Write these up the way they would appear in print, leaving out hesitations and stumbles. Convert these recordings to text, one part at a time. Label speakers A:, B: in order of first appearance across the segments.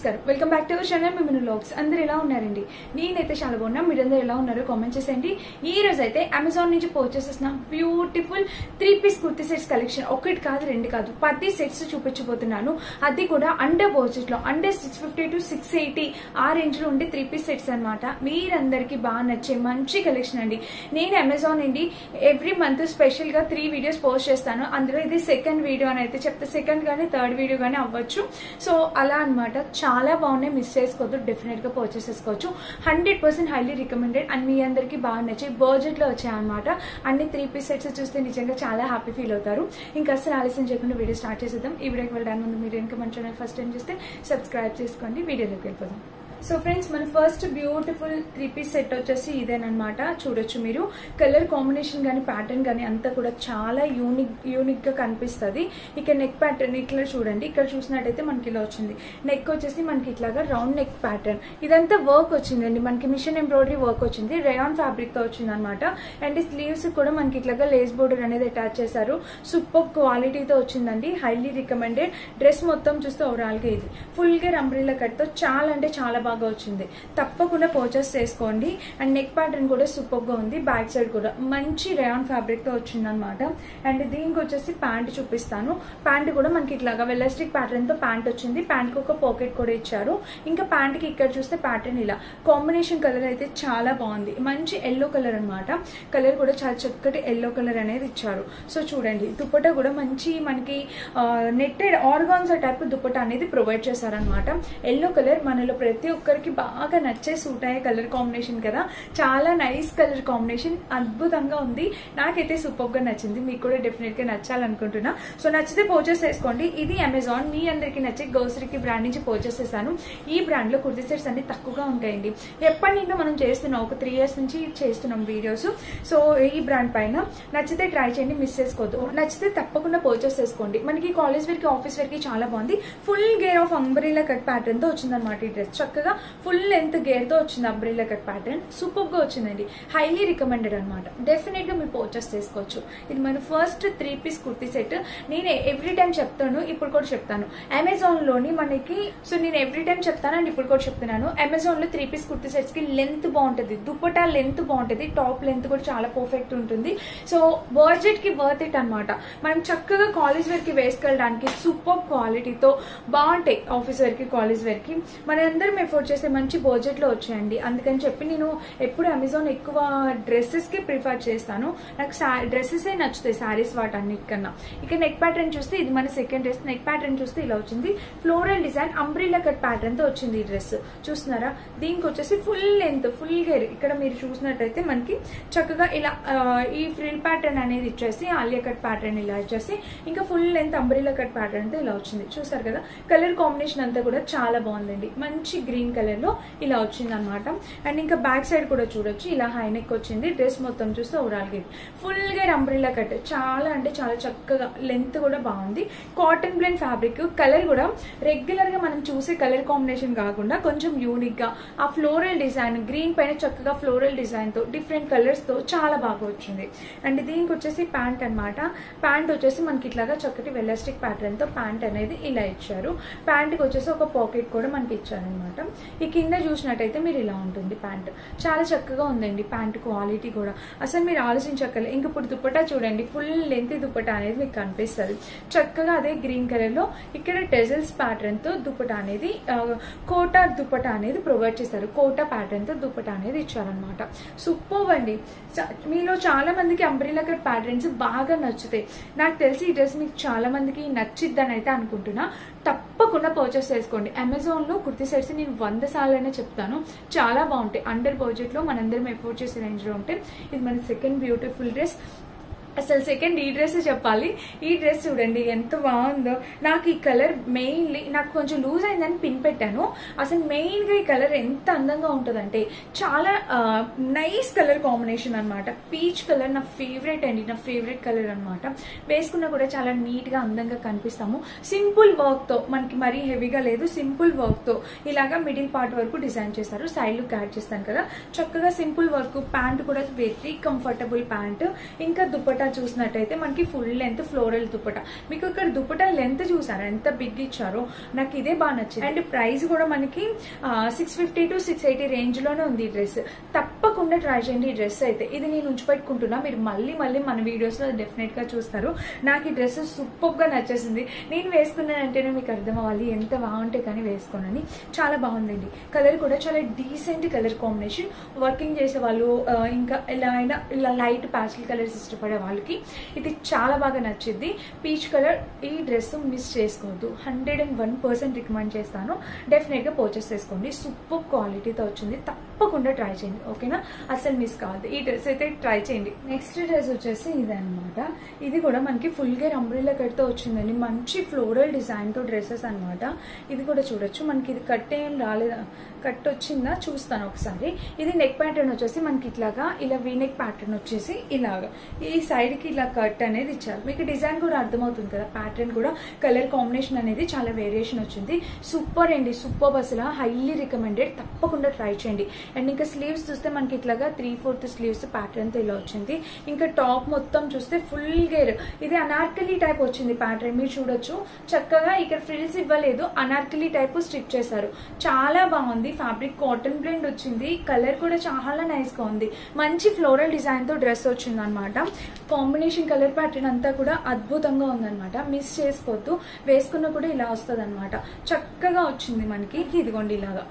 A: నమస్కారం welcome back to our channel మిమిను vlogs అందరూ ఎలా ఉన్నారండి నేనైతే చాలా బాగున్నా మీరందరూ ఎలా ఉన్నారో కామెంట్ చేయండి ఈ రోజు అయితే అమెజాన్ నుంచి పర్చేస్ చేసిన బ్యూటిఫుల్ 3-పీస్ కుర్తీ సెట్స్ కలెక్షన్ ఒకటి కాదు రెండు కాదు 10 సెట్స్ చూపించబోతున్నాను అది కూడా అండర్ బడ్జెట్ లో అండర్ 650 to 680 ఆ రేంజ్ లో ఉండే 3-పీస్ సెట్స్ అన్నమాట మీరందరికీ బాగా నచ్చే మంచి కలెక్షన్ అండి నేను అమెజాన్ నుండి ఎవ్రీ మంత్ స్పెషల్ గా 3 వీడియోస్ పోస్ట్ చేస్తాను అందులో ఇది సెకండ్ వీడియో అని అయితే చెప్తే సెకండ్ గానీ థర్డ్ వీడియో గానీ అవ్వచ్చు సో అలా అన్నమాట చాలా బాగున్నాయి మిస్ చేసుకోవద్దు డెఫినెట్ గా పర్చేస్ చేసుకోవచ్చు 100% హైలీ రికమెండెడ్ అండ్ మీ అందరికి బాగా నచ్చి బడ్జెట్ లో వచ్చాయి అనమాట అన్ని 3-పీస్ సెట్స్ చూస్తే నిజంగా చాలా హ్యాపీ ఫీల్ అవుతారు ఇంకా అసలు ఆలస్యం చేయకుండా వీడియో స్టార్ట్ చేసేద్దాం ఈ వీడియోకి వెళ్ళడానికి ముందు మీరు ఇంకా మన ఛానల్ ఫస్ట్ టైం చూస్తే సబ్స్క్రైబ్ చేసుకోండి వీడియోలోకి వెళ్ళిపోదాం సో ఫ్రెండ్స్ మన ఫస్ట్ బ్యూటిఫుల్ 3-పీస్ సెట్ వచ్చేసి ఇదేనమాట చూడొచ్చు మీరు కలర్ కాంబినేషన్ గానీ ప్యాటర్న్ గానీ అంతా కూడా చాలా యూనిక్ గా కనిపిస్తుంది ఇక నెక్ ప్యాటర్న్ ఇట్లా చూడండి ఇక్కడ చూసినట్టయితే మనకి ఇలా వచ్చింది నెక్ వచ్చేసి మనకి ఇట్లాగా రౌండ్ నెక్ ప్యాటర్న్ ఇదంతా వర్క్ వచ్చిందండి మనకి మిషన్ ఎంబ్రాయిడరీ వర్క్ వచ్చింది రేయాన్ ఫ్యాబ్రిక్ తో వచ్చింది అనమాట అండ్ స్లీవ్స్ కూడా మనకి ఇట్లాగా లేస్ బోర్డర్ అనేది అటాచ్ చేశారు సూపర్ క్వాలిటీతో వచ్చిందండి హైలీ రికమెండెడ్ డ్రెస్ మొత్తం చూస్తే ఓవరాల్ గా ఇది ఫుల్ గా అంబ్రెల్లా కట్ తో చాలా అంటే చాలా బాగా వచ్చింది తప్పకుండా పర్చేస్ చేసుకోండి అండ్ నెక్ ప్యాటర్న్ కూడా సూపర్ గా ఉంది బ్యాక్ సైడ్ కూడా మంచి రేయాన్ ఫ్యాబ్రిక్ తో వచ్చింది అనమాట అండ్ దీనికి వచ్చేసి ప్యాంట్ చూపిస్తాను ప్యాంట్ కూడా మనకి ఇట్లాగా వెలాస్టిక్ ప్యాటర్న్ తో ప్యాంట్ వచ్చింది ప్యాంట్ కి ఒక పాకెట్ కూడా ఇచ్చారు ఇంకా ప్యాంట్ కి ఇక్కడ చూస్తే ప్యాటర్న్ ఇలా కాంబినేషన్ కలర్ అయితే చాలా బాగుంది మంచి ఎల్లో కలర్ అనమాట కలర్ కూడా చాలా చక్కటి ఎల్లో కలర్ అనేది ఇచ్చారు సో చూడండి దుపట్టా కూడా మంచి మనకి నెట్టెడ్ ఆర్గాన్సా టైప్ దుపట్టా అనేది ప్రొవైడ్ చేశారనమాట ఎల్లో కలర్ మనలో ప్రతి ఒక్కరికి బాగా నచ్చే సూట్ అయ్యే కలర్ కాంబినేషన్ కదా చాలా నైస్ కలర్ కాంబినేషన్ అద్భుతంగా ఉంది నాకైతే సూపర్ గా నచ్చింది మీకు కూడా డెఫినెట్ గా నచ్చాలనుకుంటున్నా సో నచ్చితే పర్చేస్ చేసుకోండి ఇది అమెజాన్ మీ అందరికి నచ్చే గ్రోసరీకి బ్రాండ్ నుంచి పర్చేస్ చేశాను ఈ బ్రాండ్ లో కుర్తీ సెట్స్ అన్ని తక్కువగా ఉంటాయండి ఎప్పటి నుండో మనం చేస్తున్నాం ఒక 3 years నుంచి చేస్తున్నాం వీడియోస్ సో ఈ బ్రాండ్ పైన నచ్చితే ట్రై చేయండి మిస్ చేసుకోవద్దు నచ్చితే తప్పకుండా పర్చేస్ చేసుకోండి మనకి కాలేజ్ వేర్ కి ఆఫీస్ వేర్ కి చాలా బాగుంది full gear of umbrella cut pattern తో వచ్చిందన్నమాట ఈ డ్రెస్ చక్కగా ఫుల్ లెంత్ గేర్ తో వచ్చింది అంబ్రెల్లా కట్ ప్యాటర్న్ సూపర్ గా వచ్చిందండి హైలీ రికమెండెడ్ అనమాట డెఫినెట్ గా మీరు పర్చేస్ చేసుకోవచ్చు ఇది మన ఫస్ట్ 3-పీస్ కుర్తీ సెట్ నేను ఎవ్రీ టైం చెప్తాను ఇప్పుడు కూడా చెప్తాను అమెజాన్ లోని మనకి సో నేను ఎవ్రీ టైం చెప్తాను అండ్ ఇప్పుడు కూడా చెప్తున్నాను అమెజాన్ లో 3-పీస్ కుర్తీ సెట్స్ కి లెంత్ బాగుంటుంది దుపట్టా లెంత్ బాగుంటుంది టాప్ లెంత్ కూడా చాలా పర్ఫెక్ట్ ఉంటుంది సో బడ్జెట్ కి వర్త్ ఇట్ అనమాట మనం చక్కగా కాలేజ్ వేర్ కి వేసుకెళ్ళడానికి సూపర్ క్వాలిటీతో బాగుంటాయి ఆఫీస్ వేర్ కి కాలేజ్ వేర్ కి మన అందరం ఎఫోర్డ్ చేస్తే మంచి బడ్జెట్ లో వచ్చాయండి అందుకని చెప్పి నేను ఎప్పుడు అమెజాన్ ఎక్కువ డ్రెస్సెస్ కి ప్రిఫర్ చేస్తాను నాకు డ్రెస్సెస్ నచ్చుతాయి శారీస్ వాటన్నిటికన్నా ఇక నెక్ ప్యాటర్న్ చూస్తే ఇది మన సెకండ్ డ్రెస్ నెక్ ప్యాటర్న్ చూస్తే ఇలా వచ్చింది floral design umbrella cut pattern తో వచ్చింది ఈ డ్రెస్ చూస్తున్నారా దీనికి వచ్చేసి ఫుల్ లెంత్ ఫుల్ గేర్ ఇక్కడ మీరు చూసినట్టయితే మనకి చక్కగా ఇలా ఈ ఫ్రిల్ ప్యాటర్న్ అనేది ఇచ్చేసి ఆలియా కట్ ప్యాటర్న్ ఇలా ఇచ్చేసి ఇంకా full length umbrella cut pattern తో ఇలా వచ్చింది చూసారు కదా కలర్ కాంబినేషన్ అంతా కూడా చాలా బాగుందండి మంచి గ్రీన్ కలర్ లో ఇలా వచ్చింది అనమాట అండ్ ఇంకా బ్యాక్ సైడ్ కూడా చూడొచ్చు ఇలా హై నెక్ వచ్చింది డ్రెస్ మొత్తం చూస్తే ఓవరాల్ గా ఫుల్ గా అంబ్రెల్లా కట్ చాలా అంటే చాలా చక్కగా లెంత్ కూడా బాగుంది కాటన్ బ్లెండ్ ఫ్యాబ్రిక్ కలర్ కూడా రెగ్యులర్ గా మనం చూసే కలర్ కాంబినేషన్ కాకుండా కొంచెం యూనిక్ గా ఆ ఫ్లోరల్ డిజైన్ గ్రీన్ పైన చక్కగా ఫ్లోరల్ డిజైన్ తో డిఫరెంట్ కలర్స్ తో చాలా బాగా వచ్చింది అండ్ దీనికి వచ్చేసి ప్యాంట్ అనమాట ప్యాంట్ వచ్చేసి మనకి ఇట్లాగా చక్కటి వెలాస్టిక్ ప్యాటర్న్ తో ప్యాంట్ అనేది ఇలా ఇచ్చారు ప్యాంట్ కి వచ్చేసి ఒక పాకెట్ కూడా మనకి ఇచ్చారనమాట ఈ కింద చూసినట్టయితే మీరు ఇలా ఉంటుంది ప్యాంట్ చాలా చక్కగా ఉందండి ప్యాంట్ క్వాలిటీ కూడా అసలు మీరు ఆలోచించక్కర్లేదు ఇంక ఇప్పుడు దుపట్టా చూడండి ఫుల్ లెంత్ దుపట్టా అనేది మీకు కనిపిస్తుంది చక్కగా అదే గ్రీన్ కలర్ లో ఇక్కడ టెజల్స్ ప్యాటర్న్ తో దుపట్టా అనేది కోటా దుపట్టా అనేది ప్రొవైడ్ చేస్తారు కోటా ప్యాటర్న్ తో దుపట్టా అనేది ఇచ్చారనమాట సూపర్ అండి మీలో చాలా మందికి అంబ్రెల్లా కట్ ప్యాటర్న్స్ బాగా నచ్చుతాయి నాకు తెలిసి ఈ డ్రెస్ మీకు చాలా మందికి నచ్చిద్దని అయితే అనుకుంటున్నా తప్పకుండా పర్చేస్ చేసుకోండి అమెజాన్ లో కుర్తీ సెట్స్ నేను 100 సార్లు చెప్తాను చాలా బాగుంటాయి అండర్ బడ్జెట్ లో మనందరం ఎఫోర్డ్ చేసే రేంజ్ లో ఉంటాయి ఇది మన సెకండ్ బ్యూటిఫుల్ డ్రెస్ అసలు సెకండ్ ఈ డ్రెస్ చెప్పాలి ఈ డ్రెస్ చూడండి ఎంత బాగుందో నాకు ఈ కలర్ మెయిన్లీ నాకు కొంచెం లూజ్ అయిందని పిన్ పెట్టాను అసలు మెయిన్ గా ఈ కలర్ ఎంత అందంగా ఉంటుందంటే చాలా నైస్ కలర్ కాంబినేషన్ అనమాట పీచ్ కలర్ నా ఫేవరెట్ అండి నా ఫేవరెట్ కలర్ అనమాట వేసుకున్నా కూడా చాలా నీట్ గా అందంగా కనిపిస్తాము సింపుల్ వర్క్ తో మనకి మరీ హెవీగా లేదు సింపుల్ వర్క్ తో ఇలాగా మిడిల్ పార్ట్ వరకు డిజైన్ చేస్తారు సైడ్ లుక్ యాడ్ చేస్తాను కదా చక్కగా సింపుల్ వర్క్ ప్యాంట్ కూడా వెరీ కంఫర్టబుల్ ప్యాంట్ ఇంకా దుపట్టా దుపట్టా చూసినట్టయితే మనకి ఫుల్ లెంత్ ఫ్లోరల్ దుపట్టా. మీకు ఇక్కడ దుపట్టా లెంత్ చూసారా ఎంత బిగ్ ఇచ్చారో, నాకు ఇదే బాగా నచ్చింది. అండ్ ప్రైస్ కూడా మనకి 650 to 680 రేంజ్ లోనే ఉంది ఈ డ్రెస్. తప్పకుండా ట్రై చేయండి ఈ డ్రెస్ అయితే. ఇది నేను ఉంచి పెట్టుకుంటున్నా, మీరు మళ్ళీ మన వీడియోస్ లో డెఫినెట్ గా చూస్తారు. నాకు ఈ డ్రెస్ సూపర్ గా నచ్చేసింది. నేను వేసుకున్నానంటేనే మీకు అర్థం అవ్వాలి ఎంత బాగుంటే కానీ వేసుకోనని. చాలా బాగుందండి. కలర్ కూడా చాలా డీసెంట్ కలర్ కాంబినేషన్. వర్కింగ్ చేసే వాళ్ళు ఇంకా ఎలా అయినా ఇలా లైట్ ప్యాస్టల్ కలర్స్ ఇష్టపడే వాళ్ళకి ఇది చాలా బాగా నచ్చింది. Peach colour. ఈ డ్రెస్ మిస్ చేసుకోవద్దు. 101% రికమెండ్ చేస్తాను. డెఫినెట్ గా పర్చేస్ చేసుకోండి. సూపర్ క్వాలిటీతో వచ్చింది. తప్పకుండా ట్రై చేయండి, ఓకేనా? అసలు మిస్ కావద్దు. ఈ డ్రెస్ అయితే ట్రై చేయండి. నెక్స్ట్ డ్రెస్ వచ్చేసి ఇదనమాట. ఇది కూడా మనకి ఫుల్ గేర్ అంబ్రెల్లా కట్ తో వచ్చిందండి. మంచి ఫ్లోరల్ డిజైన్ తో డ్రెస్సెస్ అనమాట. ఇది కూడా చూడొచ్చు. మనకి ఇది కట్ ఏం రాలేదా, కట్ వచ్చిందా చూస్తాను ఒకసారి. ఇది నెక్ ప్యాటర్న్ వచ్చేసి మనకి ఇట్లాగా ఇలా వీ నెక్ ప్యాటర్న్ వచ్చేసి ఇలాగా ఈ సైడ్ కి ఇలా కట్ అనేది ఇచ్చారు. మీకు డిజైన్ కూడా అర్థమవుతుంది కదా. ప్యాటర్న్ కూడా కలర్ కాంబినేషన్ అనేది చాలా వేరియేషన్ వచ్చింది. సూపర్ అండి, సూపర్. అసలు హైలీ రికమెండెడ్. తప్పకుండా ట్రై చేయండి. అండ్ ఇంకా స్లీవ్స్ చూస్తే మనకి ఇట్లాగా 3/4 స్లీవ్స్ ప్యాటర్న్ తో ఇలా వచ్చింది. ఇంకా టాప్ మొత్తం చూస్తే ఫుల్ గేర్. ఇది అనార్కలి టైప్ వచ్చింది ప్యాటర్న్. మీరు చూడొచ్చు చక్కగా ఇక్కడ ఫ్రిల్స్ ఇవ్వలేదు, అనార్కలి టైప్ స్టిచ్ చేశారు. చాలా బాగుంది. ఫ్యాబ్రిక్ కాటన్ బ్లెండ్ వచ్చింది. కలర్ కూడా చాలా నైస్ గా ఉంది. మంచి ఫ్లోరల్ డిజైన్ తో డ్రెస్ వచ్చింది అనమాట. కాంబినేషన్ కలర్ ప్యాటర్న్ అంతా కూడా అద్భుతంగా ఉందన్నమాట. మిస్ చేసుకోవద్దు. వేసుకున్న కూడా ఇలా వస్తుంది అనమాట. చక్కగా వచ్చింది మనకి. ఇదిగోండి ఇలాగా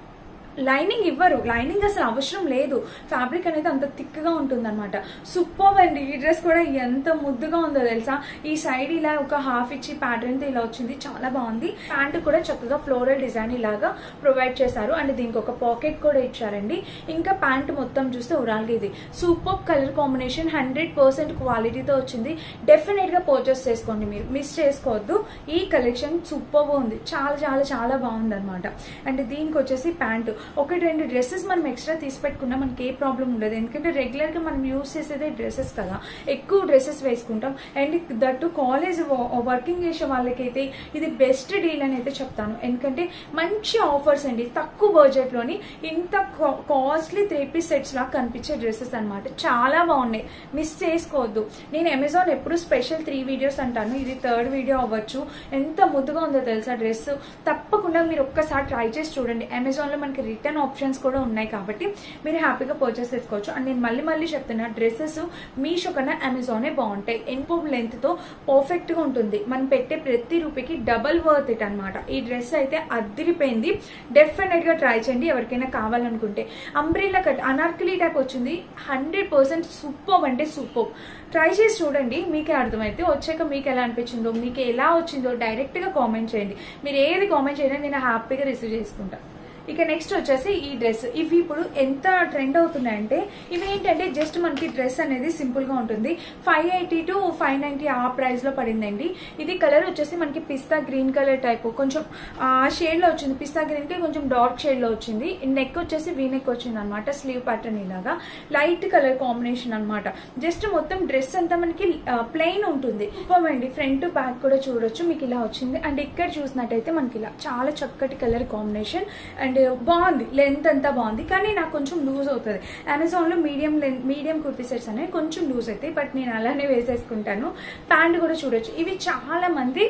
A: లైనింగ్ ఇవ్వరు. లైనింగ్ అసలు అవసరం లేదు. ఫ్యాబ్రిక్ అనేది అంత థిక్ గా ఉంటుంది అనమాట. సూపర్ అండి. ఈ డ్రెస్ కూడా ఎంత ముద్దుగా ఉందో తెలుసా. ఈ సైడ్ ఇలా ఒక హాఫ్ ఇచ్చి ప్యాటర్న్ తో ఇలా వచ్చింది. చాలా బాగుంది. ప్యాంట్ కూడా చక్కగా ఫ్లోరల్ డిజైన్ ఇలాగా ప్రొవైడ్ చేశారు. అండ్ దీనికి ఒక పాకెట్ కూడా ఇచ్చారండి. ఇంకా ప్యాంట్ మొత్తం చూస్తే ఓవరాల్గా ఇది సూపర్ కలర్ కాంబినేషన్. 100% క్వాలిటీతో వచ్చింది. డెఫినెట్ గా పర్చేస్ చేసుకోండి. మీరు మిస్ చేసుకోవద్దు. ఈ కలెక్షన్ సూపర్ గా ఉంది. చాలా చాలా చాలా బాగుంది అనమాట. అండ్ దీనికి వచ్చేసి ప్యాంట్. 1-2 డ్రెస్సెస్ మనం ఎక్స్ట్రా తీసి పెట్టుకున్నా మనకి ఏ ప్రాబ్లం ఉండదు. ఎందుకంటే రెగ్యులర్ గా మనం యూజ్ చేసేదే డ్రెస్సెస్ కదా, ఎక్కువ డ్రెస్సెస్ వేసుకుంటాం. అండ్ దట్టు కాలేజ్ వర్కింగ్ చేసే వాళ్ళకైతే ఇది బెస్ట్ డీల్ అని అయితే చెప్తాను. ఎందుకంటే మంచి ఆఫర్స్ అండి. తక్కువ బడ్జెట్ లోని ఇంత కాస్ట్లీ 3-piece సెట్స్ లాగా కనిపించే డ్రెస్సెస్ అనమాట. చాలా బాగున్నాయి. మిస్ చేసుకోవద్దు. నేను అమెజాన్ ఎప్పుడు స్పెషల్ 3 వీడియోస్ అంటాను. ఇది 3rd వీడియో అవ్వచ్చు. ఎంత ముద్దుగా ఉందో తెలుసా డ్రెస్. తప్పకుండా మీరు ఒక్కసారి ట్రై చేసి చూడండి. అమెజాన్ లో మనకి రిటర్న్ ఆప్షన్స్ కూడా ఉన్నాయి కాబట్టి మీరు హ్యాపీగా పర్చేస్ చేసుకోవచ్చు. అండ్ నేను మళ్ళీ చెప్తున్నా, డ్రెస్సెస్ మీషో కన్నా అమెజానే బాగుంటాయి. ఎంపో లెంత్ తో పర్ఫెక్ట్ గా ఉంటుంది. మనం పెట్టే ప్రతి రూపాయికి డబల్ వర్త్ ఇట్ అనమాట. ఈ డ్రెస్ అయితే అదిరిపోయింది. డెఫినెట్ గా ట్రై చేయండి ఎవరికైనా కావాలనుకుంటే. అంబ్రెల్లా కట్ అనార్కలి టైప్ వచ్చింది. 100% సూపర్ అంటే సూపర్. ట్రై చేసి చూడండి, మీకే అర్థమైతే. వచ్చాక మీకు ఎలా అనిపించిందో, మీకు ఎలా వచ్చిందో డైరెక్ట్ గా కామెంట్ చేయండి. మీరు ఏది కామెంట్ చేయడం నేను హ్యాపీగా రిసీవ్ చేసుకుంటాను. ఇక నెక్స్ట్ వచ్చేసి ఈ డ్రెస్. ఇవి ఇప్పుడు ఎంత ట్రెండ్ అవుతున్నాయంటే, ఇవి ఏంటంటే జస్ట్ మనకి డ్రెస్ అనేది సింపుల్ గా ఉంటుంది. 580 to 590 ఆ ప్రైస్ లో పడిందండి. ఇది కలర్ వచ్చేసి మనకి పిస్తా గ్రీన్ కలర్ టైప్ కొంచెం షేడ్ లో వచ్చింది. పిస్తా గ్రీన్ కి కొంచెం డార్క్ షేడ్ లో వచ్చింది. నెక్ వచ్చేసి వీ నెక్ వచ్చింది అనమాట. స్లీవ్ ప్యాటర్న్ ఇలాగా లైట్ కలర్ కాంబినేషన్ అనమాట. జస్ట్ మొత్తం డ్రెస్ అంతా మనకి ప్లెయిన్ ఉంటుంది. అండి ఫ్రంట్ బ్యాక్ కూడా చూడొచ్చు. మీకు ఇలా వచ్చింది. అండ్ ఇక్కడ చూసినట్టయితే మనకి ఇలా చాలా చక్కటి కలర్ కాంబినేషన్. అండ్ బాగుంది. లెంత్ అంతా బాగుంది. కానీ నాకు కొంచెం లూజ్ అవుతుంది. అమెజాన్ లో మీడియం కుర్తీ సెట్స్ అనేవి కొంచెం లూజ్ అవుతాయి. బట్ నేను అలానే వేసేసుకుంటాను. ప్యాంట్ కూడా చూడొచ్చు. ఇవి చాలా మంది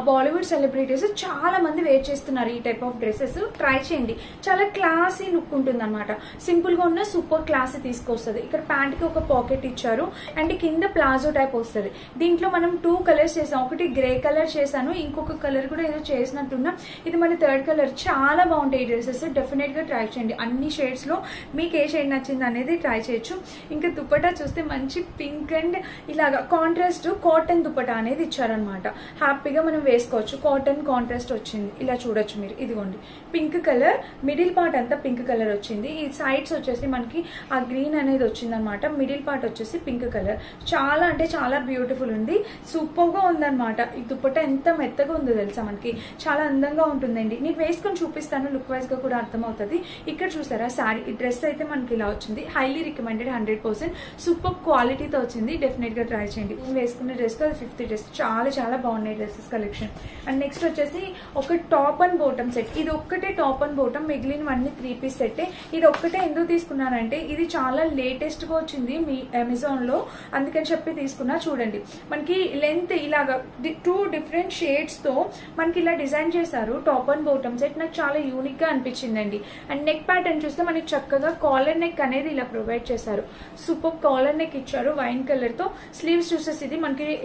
A: బాలీవుడ్ సెలబ్రిటీస్ చాలా మంది వేర్ చేస్తున్నారు ఈ టైప్ ఆఫ్ డ్రెస్సెస్. ట్రై చేయండి. చాలా క్లాసీ లుక్ ఉంటుంది అనమాట. సింపుల్ గా ఉన్న సూపర్ క్లాసీ తీసుకొస్తుంది. ఇక్కడ ప్యాంట్ కి ఒక పాకెట్ ఇచ్చారు. అండ్ కింద ప్లాజో టైప్ వస్తుంది. దీంట్లో మనం 2 కలర్స్ చేసాం. ఒకటి గ్రే కలర్ చేశాను, ఇంకొక కలర్ కూడా ఏదో చేసినట్టున్నా. ఇది మన 3rd కలర్. చాలా బాగుంటాయి ఈ డ్రెస్సెస్. డెఫినెట్ గా ట్రై చేయండి. అన్ని షేడ్స్ లో మీకు ఏ షేడ్ నచ్చింది అనేది ట్రై చేయొచ్చు. ఇంకా దుపట్టా చూస్తే మంచి పింక్ అండ్ ఇలాగా కాంట్రాస్ట్ కాటన్ దుపట్టా అనేది ఇచ్చారనమాట. హ్యాపీగా మనం వేసుకోవచ్చు. కాటన్ కాంట్రాస్ట్ వచ్చింది. ఇలా చూడొచ్చు మీరు. ఇదిగోండి పింక్ కలర్. మిడిల్ పార్ట్ అంతా పింక్ కలర్ వచ్చింది. ఈ సైడ్స్ వచ్చేసి మనకి ఆ గ్రీన్ అనేది వచ్చింది అనమాట. మిడిల్ పార్ట్ వచ్చేసి పింక్ కలర్. చాలా అంటే చాలా బ్యూటిఫుల్ ఉంది. సూపర్ గా ఉందన్నమాట. ఈ దుపట్టా ఎంత మెత్తగా ఉందో తెలుసా. మనకి చాలా అందంగా ఉంటుందండి. నీకు వేసుకొని చూపిస్తాను లుక్ వైజ్ గా కూడా అర్థమవుతుంది. ఇక్కడ చూసారా శారీ డ్రెస్ అయితే మనకి ఇలా వచ్చింది. Highly recommended 100%. సూపర్ క్వాలిటీతో వచ్చింది. డెఫినెట్ గా ట్రై చేయండి. నేను వేసుకున్న డ్రెస్ తో 5th డ్రెస్. చాలా చాలా బాగున్నాయి డ్రెస్సెస్ కలెక్షన్. అండ్ నెక్స్ట్ వచ్చేసి ఒక టాప్ అండ్ బాటమ్ సెట్. ఇది ఒక్కటే టాప్ అండ్ బాటమ్, మిగిలినవన్నీ 3 పీస్ సెట్. ఇది ఒక్కటే ఎందుకు తీసుకున్నానంటే ఇది చాలా లేటెస్ట్ గా వచ్చింది మీ అమెజాన్ లో, అందుకని చెప్పి తీసుకున్నా. చూడండి మనకి లెంత్ ఇలాగా 2 డిఫరెంట్ షేడ్స్ తో మనకి ఇలా డిజైన్ చేశారు. టాప్ అండ్ బాటమ్ సెట్ నాకు చాలా యూనిక్ గా అనిపించిందండి. అండ్ నెక్ ప్యాటర్న్ చూస్తే మనకి చక్కగా కాలర్ నెక్ అనేది ఇలా ప్రొవైడ్ చేశారు. సూపర్ కాలర్ నెక్ ఇచ్చారు వైన్ కలర్ తో. స్లీవ్స్ చూసేసి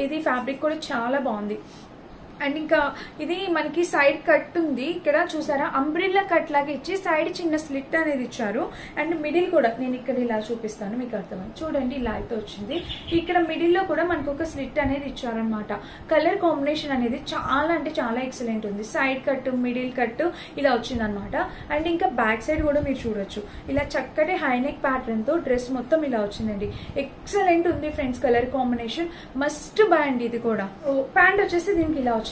A: ఇది ఫ్యాబ్రిక్ కూడా చాలా బాగుంది. అండ్ ఇంకా ఇది మనకి సైడ్ కట్ ఉంది. ఇక్కడ చూసారా అంబ్రిల్లా కట్ లాగా ఇచ్చి సైడ్ చిన్న స్లిట్ అనేది ఇచ్చారు. అండ్ మిడిల్ కూడా నేను ఇక్కడ ఇలా చూపిస్తాను మీకు అర్థమైంది. చూడండి ఇలా అయితే వచ్చింది. ఇక్కడ మిడిల్ లో కూడా మనకు ఒక స్లిట్ అనేది ఇచ్చారనమాట. కలర్ కాంబినేషన్ అనేది చాలా అంటే చాలా ఎక్సలెంట్ ఉంది. సైడ్ కట్, మిడిల్ కట్ ఇలా వచ్చింది అనమాట. అండ్ ఇంకా బ్యాక్ సైడ్ కూడా మీరు చూడొచ్చు. ఇలా చక్కటి హైనెక్ ప్యాటర్న్ తో డ్రెస్ మొత్తం ఇలా వచ్చిందండి. ఎక్సలెంట్ ఉంది friends. Colour combination must by అండి. ఇది కూడా ప్యాంట్ వచ్చేసి దీనికి ఇలా వచ్చింది.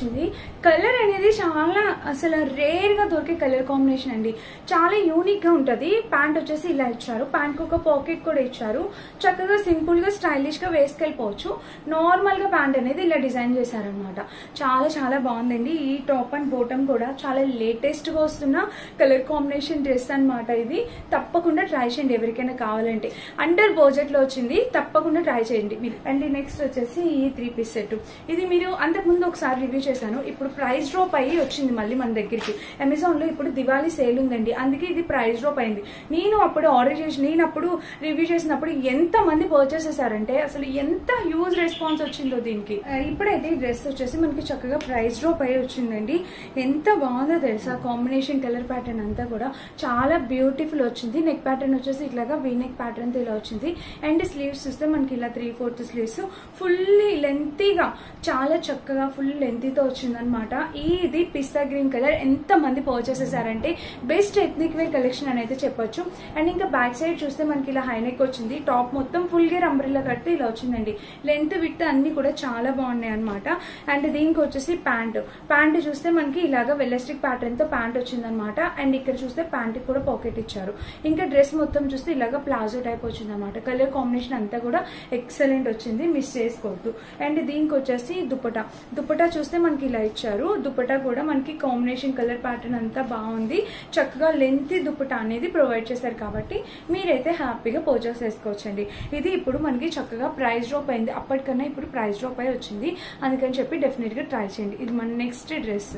A: కలర్ అనేది చాలా అసలు రేర్ గా దొరికే కలర్ కాంబినేషన్ అండి. చాలా యూనిక్ గా ఉంటది. ప్యాంట్ వచ్చేసి ఇలా ఇచ్చారు. ప్యాంట్ కు ఒక పాకెట్ కూడా ఇచ్చారు. చక్కగా సింపుల్ గా స్టైలిష్ గా వేసుకెళ్ళిపోవచ్చు. నార్మల్ గా ప్యాంట్ అనేది ఇలా డిజైన్ చేశారనమాట. చాలా చాలా బాగుందండి. ఈ టాప్ అండ్ బాటమ్ కూడా చాలా లేటెస్ట్ గా వస్తున్న కలర్ కాంబినేషన్ డ్రెస్ అనమాట. ఇది తప్పకుండా ట్రై చేయండి ఎవరికైనా కావాలంటే. అండర్ బడ్జెట్ లో వచ్చింది, తప్పకుండా ట్రై చేయండి మీరు. అండ్ నెక్స్ట్ వచ్చేసి ఈ 3 పీస్ సెట్. ఇది మీరు అంతకుముందు ఒకసారి రివ్యూ చేశాను. ఇప్పుడు ప్రైస్ డ్రాప్ అయ్యి వచ్చింది మళ్ళీ మన దగ్గరికి. అమెజాన్ లో ఇప్పుడు దివాళీ సేల్ ఉందండి, అందుకే ఇది ప్రైస్ డ్రాప్ అయింది. నేను అప్పుడు రివ్యూ చేసినప్పుడు ఎంత మంది పర్చేస్ చేశారంటే అసలు ఎంత హ్యూజ్ రెస్పాన్స్ వచ్చిందో దీనికి. ఇప్పుడైతే ఈ డ్రెస్ వచ్చేసి మనకి చక్కగా ప్రైస్ డ్రాప్ అయ్యి వచ్చిందండి. ఎంత బాగుందో తెలుసా కాంబినేషన్, కలర్ ప్యాటర్న్ అంతా కూడా చాలా బ్యూటిఫుల్ వచ్చింది. నెక్ ప్యాటర్న్ వచ్చేసి ఇట్లాగా వీ నెక్ ప్యాటర్న్ తో ఇలా వచ్చింది. అండ్ స్లీవ్స్ చూస్తే మనకి ఇలా 3/4 స్లీవ్స్ ఫుల్లీ లెంతీగా చాలా చక్కగా ఫుల్ లెంతీతో వచ్చిందనమాట. ఇది పిస్తా గ్రీన్ కలర్. ఎంత మంది పర్చేస్ చేశారంటే బెస్ట్ ఎథ్నిక్ వేర్ కలెక్షన్ అని అయితే చెప్పొచ్చు. అండ్ ఇంకా బ్యాక్ సైడ్ చూస్తే మనకి ఇలా హైనెక్ వచ్చింది. టాప్ మొత్తం ఫుల్ గేర్ అంబ్రెల్లా కట్టి ఇలా వచ్చిందండి. లెంత్ విత్ అన్ని కూడా చాలా బాగున్నాయి అనమాట. అండ్ దీనికి వచ్చేసి ప్యాంట్ చూస్తే మనకి ఇలాగా వెల్లస్టిక్ ప్యాటర్న్ తో ప్యాంట్ వచ్చిందనమాట. అండ్ ఇక్కడ చూస్తే ప్యాంట్ కూడా పాకెట్ ఇచ్చారు. ఇంకా డ్రెస్ మొత్తం చూస్తే ఇలాగా ప్లాజో టైప్ వచ్చింది అనమాట. కలర్ కాంబినేషన్ అంతా కూడా ఎక్సలెంట్ వచ్చింది, మిస్ చేసుకోవద్దు. అండ్ దీనికి వచ్చేసి దుపట్టా చూస్తే మనకి ఇలా ఇచ్చారు. దుపట్టా కూడా మనకి కాంబినేషన్ కలర్ ప్యాటర్న్ అంతా బాగుంది. చక్కగా లెంత్ దుపట్టా అనేది ప్రొవైడ్ చేశారు కాబట్టి మీరైతే హ్యాపీగా పర్చేస్ చేసుకోవచ్చండి. ఇది ఇప్పుడు మనకి చక్కగా ప్రైస్ డ్రాప్ అయింది. అప్పటికన్నా ఇప్పుడు ప్రైస్ డ్రాప్ అయి వచ్చింది, అందుకని చెప్పి డెఫినెట్ గా ట్రై చేయండి. ఇది మన నెక్స్ట్ డ్రెస్.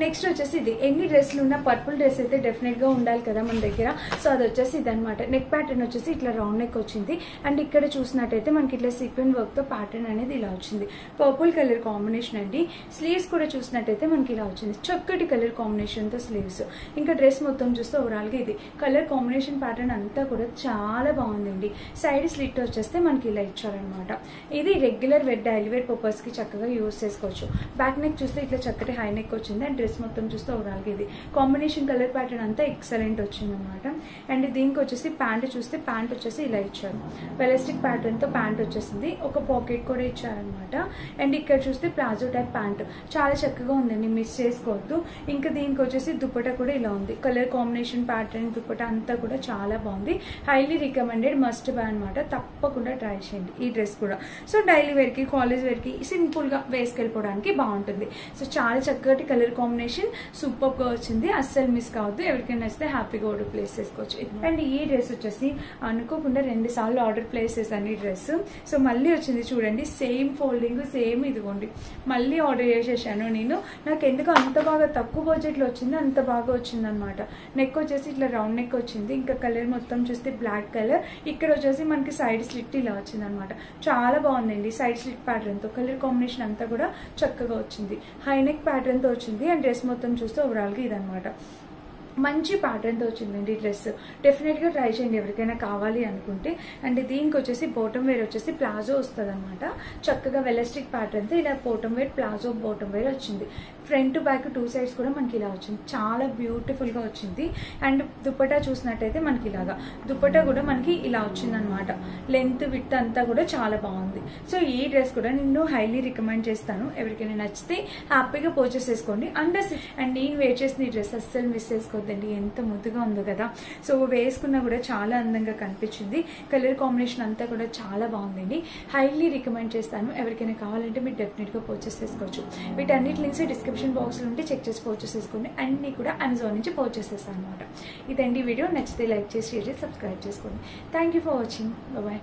A: నెక్స్ట్ వచ్చేసి ఇది ఎన్ని డ్రెస్లు ఉన్నా పర్పుల్ డ్రెస్ అయితే డెఫినెట్ గా ఉండాలి కదా మన దగ్గర. సో అది వచ్చేసి ఇది అనమాట. నెక్ ప్యాటర్న్ వచ్చేసి ఇట్లా రౌండ్ నెక్ వచ్చింది. అండ్ ఇక్కడ చూసినట్టయితే మనకి ఇట్లా సీక్వెన్ వర్క్ తో ప్యాటర్న్ అనేది ఇలా వచ్చింది. పర్పుల్ కలర్ కాంబినేషన్ అండి. స్లీవ్స్ కూడా చూసినట్టయితే మనకి ఇలా వచ్చింది. చక్కటి కలర్ కాంబినేషన్ తో స్లీవ్స్. ఇంకా డ్రెస్ మొత్తం చూస్తే ఓవరాల్ గా ఇది కలర్ కాంబినేషన్ ప్యాటర్న్ అంతా కూడా చాలా బాగుందండి. సైడ్ స్లిట్ వచ్చేస్తే మనకి ఇలా ఇచ్చారనమాట. ఇది regular wear, daily wear purpose కి చక్కగా యూజ్ చేసుకోవచ్చు. బ్యాక్ నెక్ చూస్తే ఇట్లా చక్కటి హై నెక్ వచ్చింది. అండ్ డ్రెస్ మొత్తం చూస్తే ఓవరాల్ గా ఇది కాంబినేషన్ కలర్ ప్యాటర్న్ అంతా ఎక్సలెంట్ వచ్చింది అనమాట. అండ్ దీనికి వచ్చేసి ప్యాంట్ చూస్తే ప్యాంట్ వచ్చేసి ఇలా ఇచ్చారు. వెలస్టిక్ ప్యాటర్న్ తో ప్యాంట్ వచ్చేసింది. ఒక పాకెట్ కూడా ఇచ్చారనమాట. అండ్ ఇక్కడ చూస్తే ప్లాజో టైప్ ప్యాంట్ చాలా చక్కగా ఉందండి, మిస్ చేసుకోవద్దు. ఇంకా దీనికి వచ్చేసి దుపట్టా కూడా ఇలా ఉంది. కలర్ కాంబినేషన్ ప్యాటర్న్ దుపట్టా అంతా కూడా చాలా బాగుంది. హైలీ రికమెండెడ్, మస్ట్ బై అనమాట. తప్పకుండా ట్రై చేయండి ఈ డ్రెస్ కూడా. సో డైలీ వేర్ కి, కాలేజ్ వేర్ కి సింపుల్ గా వేసుకెళ్ళిపోవడానికి బాగుంటుంది. సో చాలా చక్కటి కలర్ కాంబినేషన్ సూపర్ గా వచ్చింది. అస్సలు మిస్ కావద్దు. ఎవరికైనా నచ్చితే హ్యాపీగా ఆర్డర్ ప్లేస్ చేసుకోవచ్చు. అండ్ ఈ డ్రెస్ వచ్చేసి అనుకోకుండా 2 సార్లు ఆర్డర్ ప్లేస్ చేశాను ఈ డ్రెస్. సో మళ్ళీ వచ్చింది చూడండి, సేమ్ ఫోల్డింగ్, సేమ్ ఇదిగోండి. మళ్ళీ ఆర్డర్ చేసేసాను నేను. నాకు ఎందుకు అంత బాగా తక్కువ బడ్జెట్ లో వచ్చింది, అంత బాగా వచ్చింది అనమాట. నెక్ వచ్చేసి ఇట్లా రౌండ్ నెక్ వచ్చింది. ఇంకా కలర్ మొత్తం చూస్తే బ్లాక్ కలర్. ఇక్కడ వచ్చేసి మనకి సైడ్ స్లిట్ ఇలా వచ్చింది అనమాట. చాలా బాగుందండి. సైడ్ స్లిట్ ప్యాటర్న్ తో కలర్ కాంబినేషన్ అంతా కూడా చక్కగా వచ్చింది. హై నెక్ ప్యాటర్న్ తో వచ్చింది. అండ్ డ్రెస్ మొత్తం చూస్తే ఓవరాల్ గా ఇదనమాట. మంచి ప్యాటర్న్ తో వచ్చిందండి డ్రెస్. డెఫినెట్ గా ట్రై చేయండి ఎవరికైనా కావాలి అనుకుంటే. అండ్ దీనికి వచ్చేసి బాటమ్ వేర్ వచ్చేసి ప్లాజో వస్తుంది అనమాట. చక్కగా వెలస్టిక్ ప్యాటర్న్ తో ఇలా bottom wear, palazzo bottom wear వచ్చింది. ఫ్రంట్ టు బ్యాక్ 2 సైడ్స్ కూడా మనకి ఇలా వచ్చింది. చాలా బ్యూటిఫుల్ గా వచ్చింది. అండ్ దుపట్టా చూసినట్టయితే మనకి ఇలాగా దుపట్టా కూడా మనకి ఇలా వచ్చింది అనమాట. లెంత్ విత్ అంతా కూడా చాలా బాగుంది. సో ఈ డ్రెస్ కూడా నేను హైలీ రికమెండ్ చేస్తాను. ఎవరికైనా నచ్చితే హ్యాపీగా పర్చేస్ చేసుకోండి. అండ్ నేను వేర్ చేసిన ఈ డ్రెస్ అస్సలు మిస్ చేసుకోండి. అయిపోద్దండి, ఎంత ముద్దుగా ఉందో కదా. సో వేసుకున్నా కూడా చాలా అందంగా కనిపించింది. కలర్ కాంబినేషన్ అంతా కూడా చాలా బాగుందండి. హైలీ రికమెండ్ చేస్తాను. ఎవరికైనా కావాలంటే మీరు డెఫినెట్గా పర్చేస్ చేసుకోవచ్చు. వీటన్నిటి లింక్స్ డిస్క్రిప్షన్ బాక్స్లో ఉంటే చెక్ చేసి పర్చేస్ చేసుకోండి. అన్నీ కూడా అమెజాన్ నుంచి పర్చేస్ చేస్తాను అనమాట. ఇదండి వీడియో. నచ్చితే లైక్ చేసి షేర్ చేసి సబ్స్క్రైబ్ చేసుకోండి. Thank you for watching. Bye.